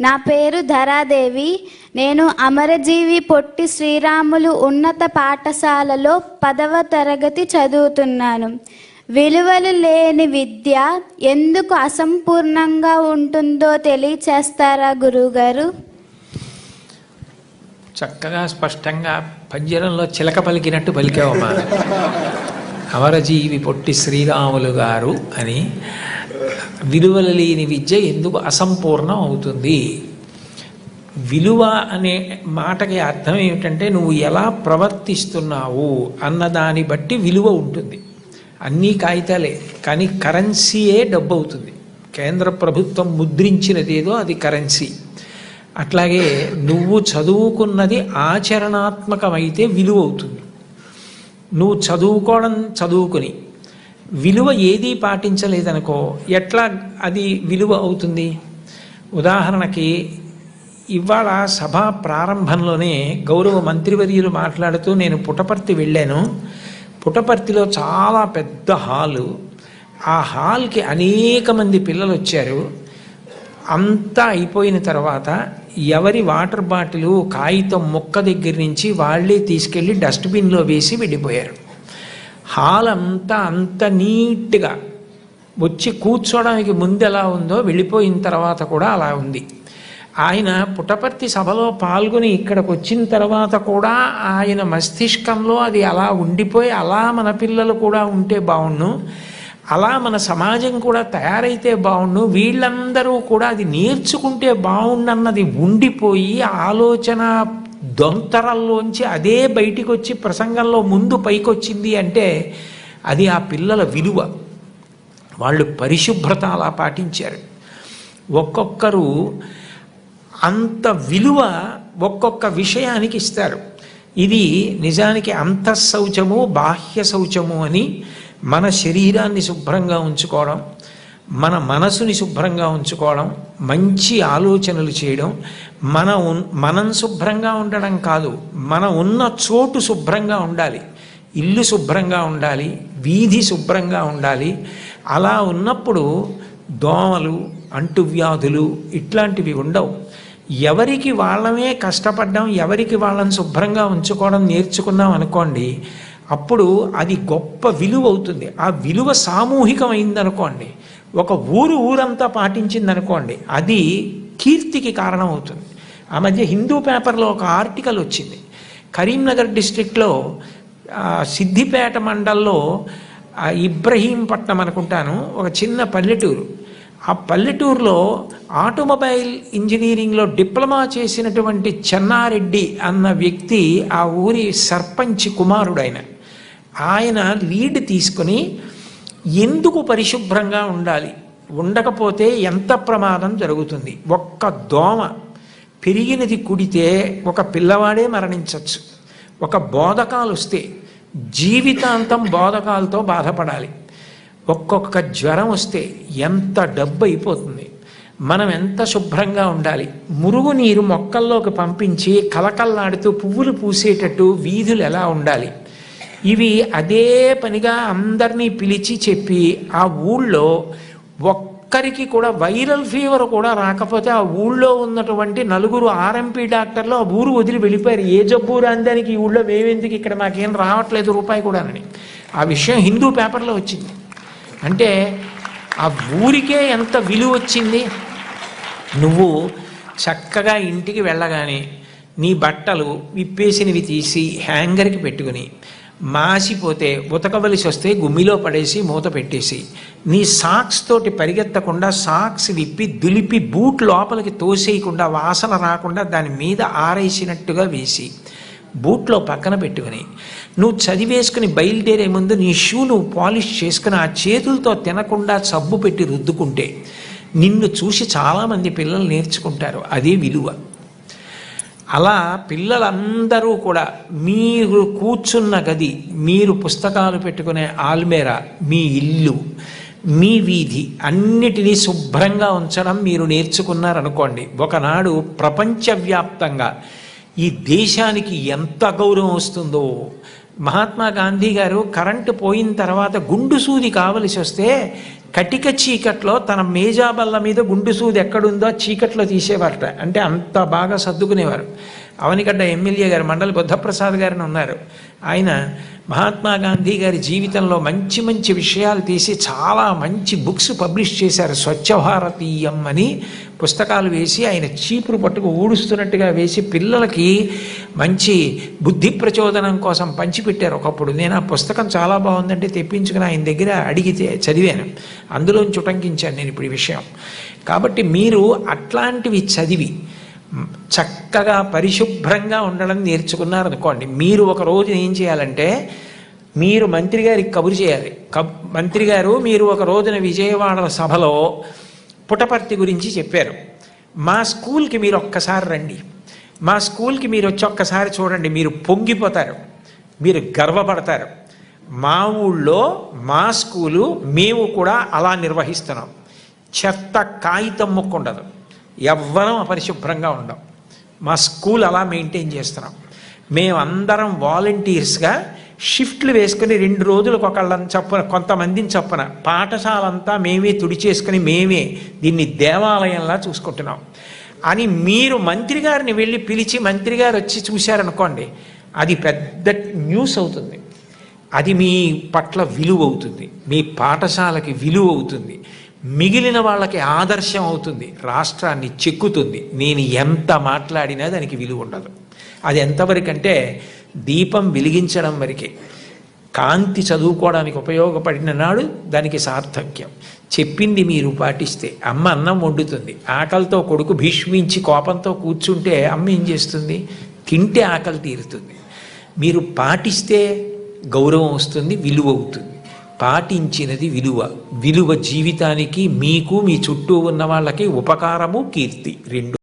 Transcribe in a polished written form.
నా పేరు ధరాదేవి. నేను అమరజీవి పొట్టి శ్రీరాములు ఉన్నత పాఠశాలలో 10వ తరగతి చదువుతున్నాను. విలువలు లేని విద్య ఎందుకు అసంపూర్ణంగా ఉంటుందో తెలియచేస్తారా గురువుగారు? చక్కగా స్పష్టంగా పంజరంలో చిలక పలికినట్టు పలికావమ్మా. అమరజీవి పొట్టి శ్రీరాములు గారు అని. విలువలు లేని విద్య ఎందుకు అసంపూర్ణం అవుతుంది? విలువ అనే మాటకి అర్థం ఏమిటంటే నువ్వు ఎలా ప్రవర్తిస్తున్నావు అన్నదాన్ని బట్టి విలువ ఉంటుంది. అన్నీ కాగితాలే, కానీ కరెన్సీయే డబ్బు అవుతుంది. కేంద్ర ప్రభుత్వం ముద్రించినదేదో అది కరెన్సీ. అట్లాగే నువ్వు చదువుకున్నది ఆచరణాత్మకమైతే విలువ అవుతుంది. నువ్వు చదువుకుని విలువ ఏదీ పాటించలేదనుకో, ఎట్లా అది విలువ అవుతుంది? ఉదాహరణకి ఇవాళ సభా ప్రారంభంలోనే గౌరవ మంత్రివర్యులు మాట్లాడుతూ నేను పుట్టపర్తి వెళ్ళాను. పుట్టపర్తిలో చాలా పెద్ద హాలు. ఆ హాల్కి అనేక మంది పిల్లలు వచ్చారు. అంతా అయిపోయిన తర్వాత ఎవరి వాటర్ బాటిల్ కాగితం మొక్క దగ్గర నుంచి వాళ్ళే తీసుకెళ్ళి డస్ట్బిన్లో వేసి వెళ్ళిపోయారు. హాల్ అంతా అంత నీట్గా వచ్చి కూర్చోడానికి ముందు ఎలా ఉందో వెళ్ళిపోయిన తర్వాత కూడా అలా ఉంది. ఆయన పుట్టపర్తి సభలో పాల్గొని ఇక్కడికి వచ్చిన తర్వాత కూడా ఆయన మస్తిష్కంలో అది అలా ఉండిపోయి అలా మన పిల్లలు కూడా ఉంటే బాగుండు, అలా మన సమాజం కూడా తయారైతే బాగుండు, వీళ్ళందరూ కూడా అది నేర్చుకుంటే బాగుండన్నది ఉండిపోయి ఆలోచన దొంతరల్లోంచి అదే బయటికి వచ్చి ప్రసంగంలో ముందు పైకొచ్చింది అంటే అది ఆ పిల్లల విలువ. వాళ్ళు పరిశుభ్రత అలా పాటించారు. ఒక్కొక్కరు అంత విలువ ఒక్కొక్క విషయానికి ఇస్తారు. ఇది నిజానికి అంతఃశౌచము బాహ్య శౌచము అని. మన శరీరాన్ని శుభ్రంగా ఉంచుకోవడం, మన మనసుని శుభ్రంగా ఉంచుకోవడం, మంచి ఆలోచనలు చేయడం, మనం శుభ్రంగా ఉండడం కాదు, మన ఉన్న చోటు శుభ్రంగా ఉండాలి. ఇల్లు శుభ్రంగా ఉండాలి, వీధి శుభ్రంగా ఉండాలి. అలా ఉన్నప్పుడు దోమలు, అంటువ్యాధులు ఇట్లాంటివి ఉండవు. ఎవరికి వాళ్ళమే కష్టపడ్డాం, ఎవరికి వాళ్ళని శుభ్రంగా ఉంచుకోవడం నేర్చుకున్నాం అనుకోండి, అప్పుడు అది గొప్ప విలువ అవుతుంది. ఆ విలువ సామూహికమైందనుకోండి, ఒక ఊరంతా పాటించిందనుకోండి, అది కీర్తికి కారణం అవుతుంది. ఆ మధ్య హిందూ పేపర్లో ఒక ఆర్టికల్ వచ్చింది. కరీంనగర్ డిస్ట్రిక్ట్లో సిద్దిపేట మండల్లో ఇబ్రహీంపట్నం అనుకుంటాను, ఒక చిన్న పల్లెటూరు. ఆ పల్లెటూరులో ఆటోమొబైల్ ఇంజనీరింగ్లో డిప్లొమా చేసినటువంటి చెన్నారెడ్డి అన్న వ్యక్తి ఆ ఊరి సర్పంచ్ కుమారుడైన ఆయన లీడ్ తీసుకుని ఎందుకు పరిశుభ్రంగా ఉండాలి, ఉండకపోతే ఎంత ప్రమాదం జరుగుతుంది, ఒక్క దోమ పెరిగినది కుడితే ఒక పిల్లవాడే మరణించవచ్చు, ఒక బోధకాలు వస్తే జీవితాంతం బోధకాలతో బాధపడాలి, ఒక్కొక్క జ్వరం వస్తే ఎంత డబ్బు అయిపోతుంది, మనం ఎంత శుభ్రంగా ఉండాలి, మురుగునీరు మొక్కల్లోకి పంపించి కలకల్లాడుతూ పువ్వులు పూసేటట్టు వీధులు ఎలా ఉండాలి, ఇవి అదే పనిగా అందరినీ పిలిచి చెప్పి ఆ ఊళ్ళో ఒక్కరికి కూడా వైరల్ ఫీవర్ కూడా రాకపోతే ఆ ఊళ్ళో ఉన్నటువంటి 4 ఆర్ఎంపీ డాక్టర్లు ఆ ఊరు వదిలి వెళ్ళిపోయారు. ఏ జబ్బు రాందానికి ఈ ఊళ్ళో మేమెందుకు, ఇక్కడ మాకేం రావట్లేదు రూపాయి కూడానని. ఆ విషయం హిందూ పేపర్లో వచ్చింది. అంటే ఆ ఊరికే ఎంత విలువ వచ్చింది. నువ్వు చక్కగా ఇంటికి వెళ్ళగానే నీ బట్టలు విప్పేసినవి తీసి హ్యాంగర్కి పెట్టుకుని, మాసిపోతే ఉతకవలసి వస్తే గుమ్మిలో పడేసి మూత పెట్టేసి, నీ సాక్స్ తోటి పరిగెత్తకుండా సాక్స్ విప్పి దులిపి బూట్ లోపలికి తోసేయకుండా వాసన రాకుండా దాని మీద ఆరేసినట్టుగా వేసి బూట్లో పక్కన పెట్టుకుని నువ్వు చదివేసుకుని బయలుదేరే ముందు నీ షూ నువ్వు పాలిష్ చేసుకుని ఆ చేతులతో తినకుండా సబ్బు పెట్టి రుద్దుకుంటే నిన్ను చూసి చాలామంది పిల్లలు నేర్చుకుంటారు. అదే విలువ. అలా పిల్లలందరూ కూడా మీరు కూర్చున్న గది, మీరు పుస్తకాలు పెట్టుకునే ఆల్మేరా, మీ ఇల్లు, మీ వీధి అన్నిటినీ శుభ్రంగా ఉంచడం మీరు నేర్చుకున్నారనుకోండి, ఒకనాడు ప్రపంచవ్యాప్తంగా ఈ దేశానికి ఎంత గౌరవం వస్తుందో. మహాత్మా గాంధీ గారు కరెంటు పోయిన తర్వాత గుండు సూది కావలసి వస్తే కటిక చీకట్లో తన మేజాబల్ల మీద గుండు సూది ఎక్కడుందో చీకట్లో తీసేవారట. అంటే అంత బాగా సర్దుకునేవారు. అవనిగడ్డ ఎమ్మెల్యే గారు మండలి బుద్ధప్రసాద్ గారిని ఉన్నారు. ఆయన మహాత్మా గాంధీ గారి జీవితంలో మంచి మంచి విషయాలు తీసి చాలా మంచి బుక్స్ పబ్లిష్ చేశారు. స్వచ్ఛ భారతీయం అని పుస్తకాలు వేసి ఆయన చీపురు పట్టుకు ఊడుస్తున్నట్టుగా వేసి పిల్లలకి మంచి బుద్ధి ప్రచోదనం కోసం పంచిపెట్టారు ఒకప్పుడు. నేను ఆ పుస్తకం చాలా బాగుందంటే తెప్పించుకుని ఆయన దగ్గర అడిగితే చదివాను. అందులోంచి ఉటంకించాను నేను ఇప్పుడు ఈ విషయం. కాబట్టి మీరు అట్లాంటివి చదివి చక్కగా పరిశుభ్రంగా ఉండడం నేర్చుకున్నారనుకోండి, మీరు ఒక రోజు ఏం చేయాలంటే మీరు మంత్రి గారికి కబురు చేయాలి. మంత్రి గారు, మీరు ఒక రోజున విజయవాడ సభలో పుటపర్తి గురించి చెప్పారు. మా స్కూల్కి మీరు ఒక్కసారి రండి, మా స్కూల్కి మీరు వచ్చి ఒక్కసారి చూడండి, మీరు పొంగిపోతారు, మీరు గర్వపడతారు. మా ఊళ్ళో మా స్కూలు మేము కూడా అలా నిర్వహిస్తున్నాం. చెత్త కాగితం ముక్క ఉండదు, ఎవ్వరం అపరిశుభ్రంగా ఉండం. మా స్కూల్ అలా మెయింటైన్ చేస్తున్నాం. మేమందరం వాలంటీర్స్గా షిఫ్ట్లు వేసుకుని 2 రోజులకు ఒకళ్ళని చప్పున, కొంతమందిని చప్పున పాఠశాలంతా మేమే తుడిచేసుకుని మేమే దీన్ని దేవాలయంలా చూసుకుంటున్నాం అని మీరు మంత్రి గారిని వెళ్ళి పిలిచి మంత్రి గారు వచ్చి చూశారనుకోండి, అది పెద్ద న్యూస్ అవుతుంది. అది మీ పట్ల విలువ అవుతుంది, మీ పాఠశాలకి విలువ అవుతుంది, మిగిలిన వాళ్ళకి ఆదర్శం అవుతుంది, రాష్ట్రాన్ని చెక్కుతుంది. నేను ఎంత మాట్లాడినా దానికి విలువ ఉండదు. అది ఎంతవరకు అంటే దీపం వెలిగించడం వరకే. కాంతి చదువుకోవడానికి ఉపయోగపడిన నాడు దానికి సార్థక్యం. చెప్పింది మీరు పాటిస్తే, అమ్మ అన్నం వండుతుంది, ఆకలితో కొడుకు భీష్మించి కోపంతో కూర్చుంటే అమ్మ ఏం చేస్తుంది? తింటే ఆకలి తీరుతుంది. మీరు పాటిస్తే గౌరవం వస్తుంది, విలువ అవుతుంది. పాటించినది విలువ. విలువ జీవితానికి, మీకు, మీ చుట్టూ ఉన్న వాళ్ళకి ఉపకారము, కీర్తి 2.